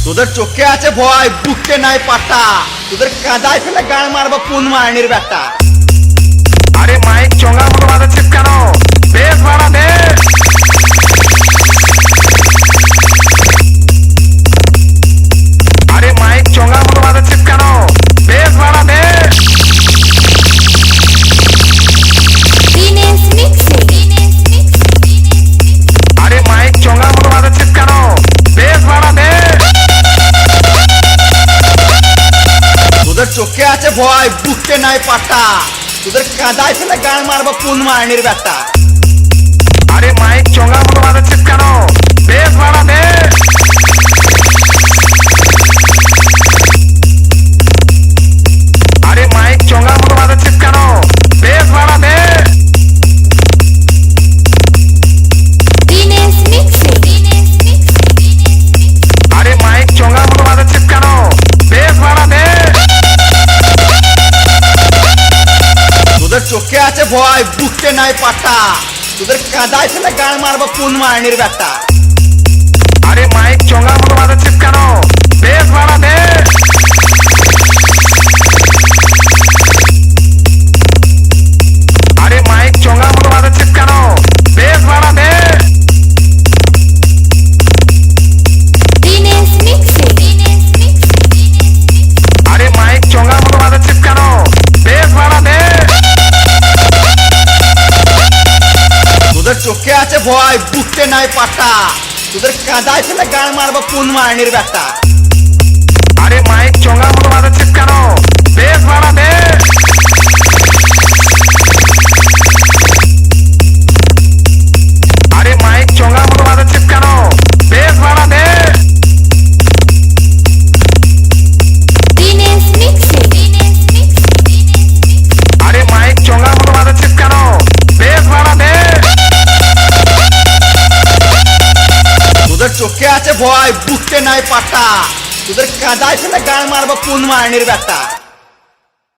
তোদের চোখে আছে ভয়, বুকে নাই পাটা, তোদের কাদায় ফেলে গান মারবো কোন মায়নির বেটা। আরে মাইক চঙ্গার মতো বাজাচ্ছিস কেন? বেশ ভাড়া দে। আরে মাইক চঙ্গার মতো বাজাচ্ছিস কেন? বেশ ভাড়া দে। আরে মাইক চঙ্গার মতো বাজাচ্ছিস কেন? বেশ ভাড়া দে। তোদের চোখে আছে ভয়, বুকে নাই পাটা, তোদের কাদায় ফেলে গান মারবো কোন মায়নির বেটা। আরে মাইক চঙ্গার মতো বাজাচ্ছিস কেন? বেশ ভাড়া দে। আরে মাইক চঙ্গার মতো বাজাচ্ছিস কেন? বেশ ভাড়া দে। আরে মাইক চঙ্গার মতো বাজাচ্ছিস কেন? বেশ ভাড়া দে। তোদের চোখে আছে ভয়, বুকে নাই পাটা, তোদের কাদায় ফেলে গান মারবো কোন মায়নির বেটা। আরে মাইক চঙ্গার মতো বাজাচ্ছিস কেন? বেশ ভাড়া দে। আরে মাইক চঙ্গার মতো বাজাচ্ছিস কেন? বেশ ভাড়া দে। আরে মাইক চঙ্গার মতো বাজাচ্ছিস কেন? বেশ ভাড়া দে। তোদের চোখে আছে ভয়, বুকে নাই পাটা, তোদের কাদায় ফেলে গান মারবো কোন মায়নির বেটা। আরে মাইক চঙ্গার মতো বাজাচ্ছিস কেন? বেশ ভাড়া দে। আরে মাইক চঙ্গার মতো বাজাচ্ছিস কেন? বেশ ভাড়া দে। আরে মাইক চঙ্গার মতো বাজাচ্ছিস কেন? বেশ ভাড়া দে। তোদের চোখে আছে ভয়, বুকে নাই পাটা, তোদের কাদায় ফেলে গান মারবো কোন মায়নির বেটা।